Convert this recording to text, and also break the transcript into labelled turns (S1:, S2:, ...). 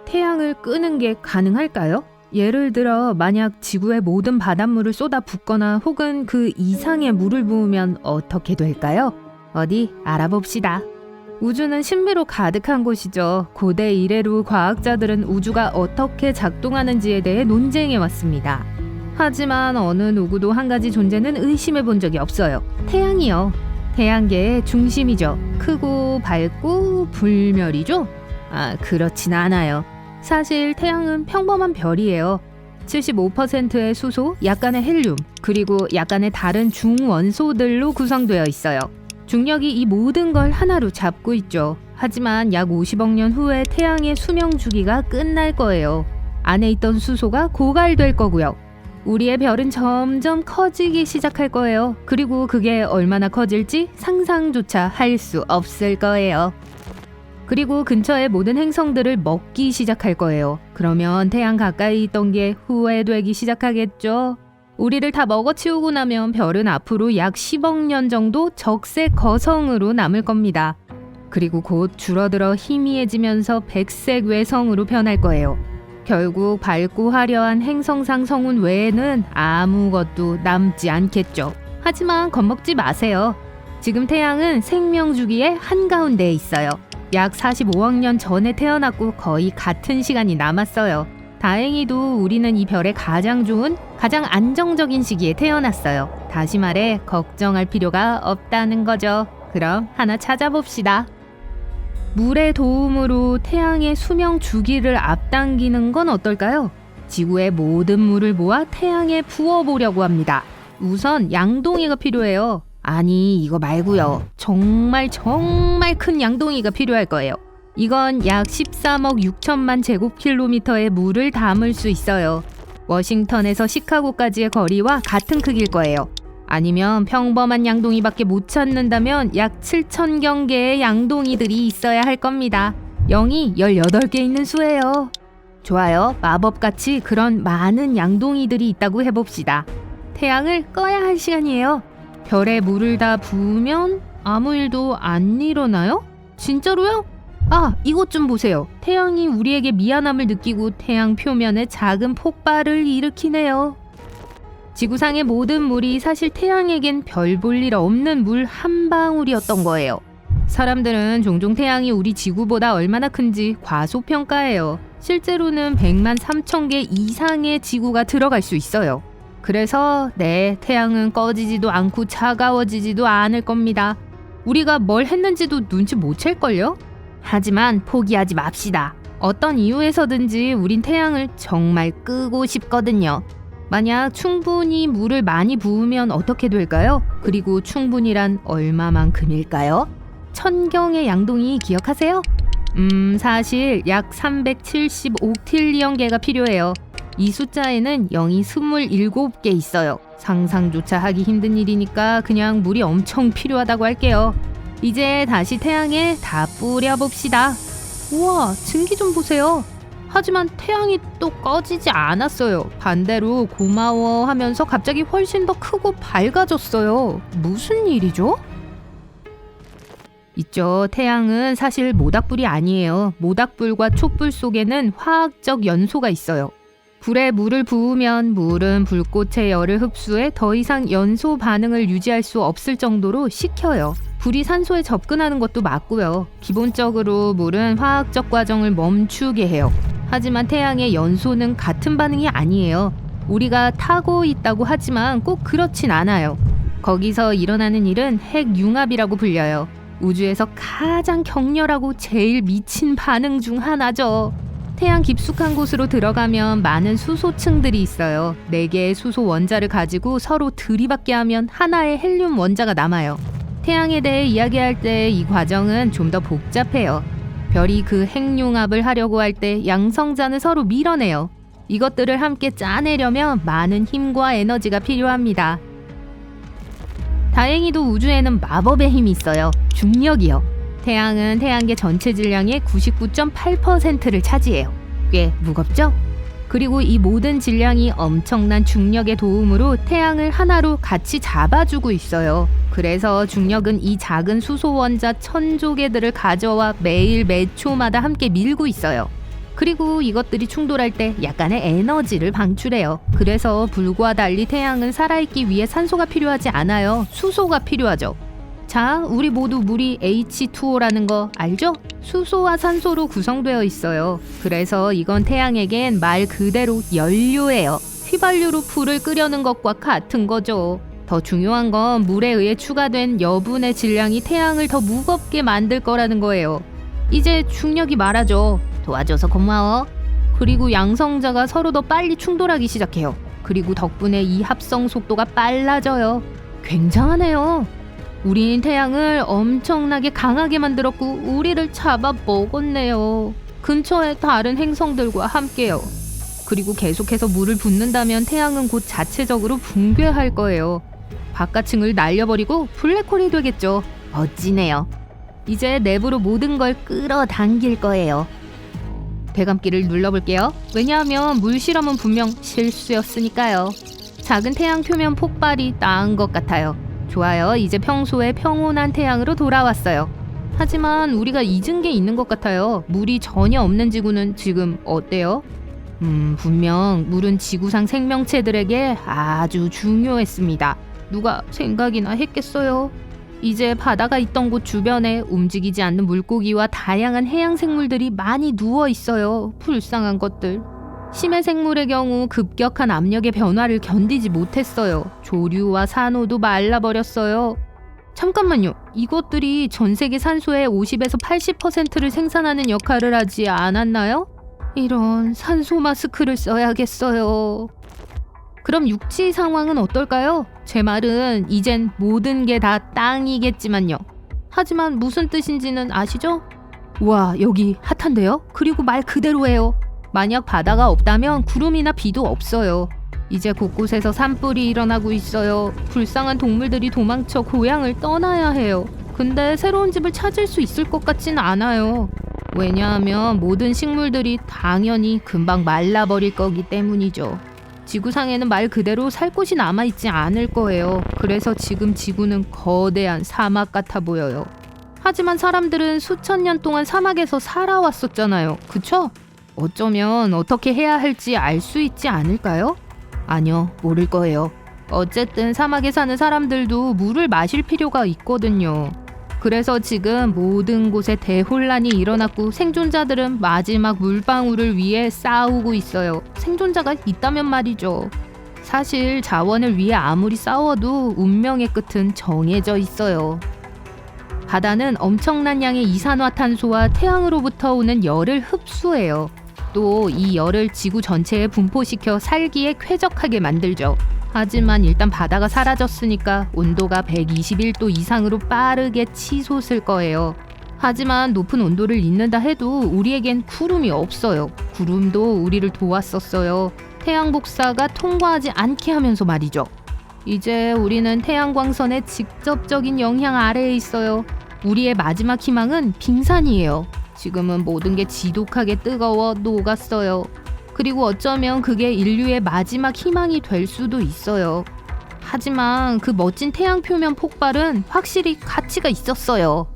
S1: 태양을 끄는 게 가능할까요? 예를 들어 만약 지구의 모든 바닷물을 쏟아 붓거나 혹은 그 이상의 물을 부으면 어떻게 될까요? 어디 알아봅시다. 우주는 신비로 가득한 곳이죠. 고대 이래로 과학자들은 우주가 어떻게 작동하는지에 대해 논쟁해 왔습니다. 하지만 어느 누구도 한 가지 존재는 의심해 본 적이 없어요. 태양이요. 태양계의 중심이죠. 크고 밝고 불멸이죠? 그렇진 않아요. 사실 태양은 평범한 별이에요. 75%의 수소, 약간의 헬륨, 그리고 약간의 다른 중원소들로 구성되어 있어요. 중력이 이 모든 걸 하나로 잡고 있죠. 하지만 약 50억 년 후에 태양의 수명 주기가 끝날 거예요. 안에 있던 수소가 고갈될 거고요. 우리의 별은 점점 커지기 시작할 거예요. 그리고 그게 얼마나 커질지 상상조차 할 수 없을 거예요. 그리고 근처의 모든 행성들을 먹기 시작할 거예요. 그러면 태양 가까이 있던 게 후회되기 시작하겠죠. 우리를 다 먹어치우고 나면 별은 앞으로 약 10억 년 정도 적색 거성으로 남을 겁니다. 그리고 곧 줄어들어 희미해지면서 백색 외성으로 변할 거예요. 결국 밝고 화려한 행성상 성운 외에는 아무것도 남지 않겠죠. 하지만 겁먹지 마세요. 지금 태양은 생명 주기의 한가운데에 있어요. 약 45억 년 전에 태어났고 거의 같은 시간이 남았어요. 다행히도 우리는 이 별의 가장 좋은, 가장 안정적인 시기에 태어났어요. 다시 말해 걱정할 필요가 없다는 거죠. 그럼 하나 찾아봅시다. 물의 도움으로 태양의 수명 주기를 앞당기는 건 어떨까요? 지구의 모든 물을 모아 태양에 부어보려고 합니다. 우선 양동이가 필요해요. 아니, 이거 말고요. 정말 큰 양동이가 필요할 거예요. 이건 약 13억 6천만 제곱킬로미터의 물을 담을 수 있어요. 워싱턴에서 시카고까지의 거리와 같은 크기일 거예요. 아니면 평범한 양동이밖에 못 찾는다면 약 7,000경 개의 양동이들이 있어야 할 겁니다. 0이 18개 있는 수예요. 좋아요. 마법같이 그런 많은 양동이들이 있다고 해봅시다. 태양을 꺼야 할 시간이에요. 별에 물을 다 부으면 아무 일도 안 일어나요? 진짜로요? 이것 좀 보세요. 태양이 우리에게 미안함을 느끼고 태양 표면에 작은 폭발을 일으키네요. 지구상의 모든 물이 사실 태양에겐 별 볼 일 없는 물 한 방울이었던 거예요. 사람들은 종종 태양이 우리 지구보다 얼마나 큰지 과소평가해요. 실제로는 100만 3천 개 이상의 지구가 들어갈 수 있어요. 그래서 태양은 꺼지지도 않고 차가워지지도 않을 겁니다. 우리가 뭘 했는지도 눈치 못 챌걸요? 하지만 포기하지 맙시다. 어떤 이유에서든지 우린 태양을 정말 끄고 싶거든요. 만약 충분히 물을 많이 부으면 어떻게 될까요? 그리고 충분히란 얼마만큼일까요? 1000경의 양동이 기억하세요? 사실 약 375틸리언 개가 필요해요. 이 숫자에는 0이 27개 있어요. 상상조차 하기 힘든 일이니까 그냥 물이 엄청 필요하다고 할게요. 이제 다시 태양에 다 뿌려봅시다. 우와, 증기 좀 보세요. 하지만 태양이 또 꺼지지 않았어요. 반대로 고마워 하면서 갑자기 훨씬 더 크고 밝아졌어요. 무슨 일이죠? 있죠. 태양은 사실 모닥불이 아니에요. 모닥불과 촛불 속에는 화학적 연소가 있어요. 불에 물을 부으면 물은 불꽃의 열을 흡수해 더 이상 연소 반응을 유지할 수 없을 정도로 식혀요. 불이 산소에 접근하는 것도 맞고요. 기본적으로 물은 화학적 과정을 멈추게 해요. 하지만 태양의 연소는 같은 반응이 아니에요. 우리가 타고 있다고 하지만 꼭 그렇진 않아요. 거기서 일어나는 일은 핵융합이라고 불려요. 우주에서 가장 격렬하고 제일 미친 반응 중 하나죠. 태양 깊숙한 곳으로 들어가면 많은 수소층들이 있어요. 4개의 수소 원자를 가지고 서로 들이받게 하면 하나의 헬륨 원자가 남아요. 태양에 대해 이야기할 때 이 과정은 좀 더 복잡해요. 별이 그 핵융합을 하려고 할 때 양성자는 서로 밀어내요. 이것들을 함께 짜내려면 많은 힘과 에너지가 필요합니다. 다행히도 우주에는 마법의 힘이 있어요. 중력이요. 태양은 태양계 전체 질량의 99.8%를 차지해요. 꽤 무겁죠? 그리고 이 모든 질량이 엄청난 중력의 도움으로 태양을 하나로 같이 잡아주고 있어요. 그래서 중력은 이 작은 수소 원자 1000조 개들을 가져와 매일 몇 초마다 함께 밀고 있어요. 그리고 이것들이 충돌할 때 약간의 에너지를 방출해요. 그래서 불과 달리 태양은 살아있기 위해 산소가 필요하지 않아요. 수소가 필요하죠. 자, 우리 모두 물이 H2O라는 거 알죠? 수소와 산소로 구성되어 있어요. 그래서 이건 태양에겐 말 그대로 연료예요. 휘발유로 불을 끄려는 것과 같은 거죠. 더 중요한 건 물에 의해 추가된 여분의 질량이 태양을 더 무겁게 만들 거라는 거예요. 이제 중력이 말하죠. 도와줘서 고마워. 그리고 양성자가 서로 더 빨리 충돌하기 시작해요. 그리고 덕분에 이 합성 속도가 빨라져요. 굉장하네요. 우린 태양을 엄청나게 강하게 만들었고 우리를 잡아 먹었네요. 근처의 다른 행성들과 함께요. 그리고 계속해서 물을 붓는다면 태양은 곧 자체적으로 붕괴할 거예요. 바깥층을 날려버리고 블랙홀이 되겠죠. 멋지네요. 이제 내부로 모든 걸 끌어당길 거예요. 배감기를 눌러볼게요. 왜냐하면 물 실험은 분명 실수였으니까요. 작은 태양 표면 폭발이 나은 것 같아요. 좋아요. 이제 평소에 평온한 태양으로 돌아왔어요. 하지만 우리가 잊은 게 있는 것 같아요. 물이 전혀 없는 지구는 지금 어때요? 분명 물은 지구상 생명체들에게 아주 중요했습니다. 누가 생각이나 했겠어요? 이제 바다가 있던 곳 주변에 움직이지 않는 물고기와 다양한 해양 생물들이 많이 누워 있어요. 불쌍한 것들. 심해 생물의 경우 급격한 압력의 변화를 견디지 못했어요. 조류와 산호도 말라버렸어요. 잠깐만요. 이것들이 전 세계 산소의 50에서 80%를 생산하는 역할을 하지 않았나요? 이런 산소 마스크를 써야겠어요. 그럼 육지 상황은 어떨까요? 제 말은 이젠 모든 게 다 땅이겠지만요. 하지만 무슨 뜻인지는 아시죠? 와, 여기 핫한데요? 그리고 말 그대로예요. 만약 바다가 없다면 구름이나 비도 없어요. 이제 곳곳에서 산불이 일어나고 있어요. 불쌍한 동물들이 도망쳐 고향을 떠나야 해요. 근데 새로운 집을 찾을 수 있을 것 같진 않아요. 왜냐하면 모든 식물들이 당연히 금방 말라버릴 거기 때문이죠. 지구상에는 말 그대로 살 곳이 남아있지 않을 거예요. 그래서 지금 지구는 거대한 사막 같아 보여요. 하지만 사람들은 수천 년 동안 사막에서 살아왔었잖아요. 그쵸? 어쩌면 어떻게 해야 할지 알 수 있지 않을까요? 아니요, 모를 거예요. 어쨌든 사막에 사는 사람들도 물을 마실 필요가 있거든요. 그래서 지금 모든 곳에 대혼란이 일어났고 생존자들은 마지막 물방울을 위해 싸우고 있어요. 생존자가 있다면 말이죠. 사실 자원을 위해 아무리 싸워도 운명의 끝은 정해져 있어요. 바다는 엄청난 양의 이산화탄소와 태양으로부터 오는 열을 흡수해요. 또 이 열을 지구 전체에 분포시켜 살기에 쾌적하게 만들죠. 하지만 일단 바다가 사라졌으니까 온도가 121도 이상으로 빠르게 치솟을 거예요. 하지만 높은 온도를 잊는다 해도 우리에겐 구름이 없어요. 구름도 우리를 도왔었어요. 태양 복사가 통과하지 않게 하면서 말이죠. 이제 우리는 태양광선의 직접적인 영향 아래에 있어요. 우리의 마지막 희망은 빙산이에요. 지금은 모든 게 지독하게 뜨거워 녹았어요. 그리고 어쩌면 그게 인류의 마지막 희망이 될 수도 있어요. 하지만 그 멋진 태양 표면 폭발은 확실히 가치가 있었어요.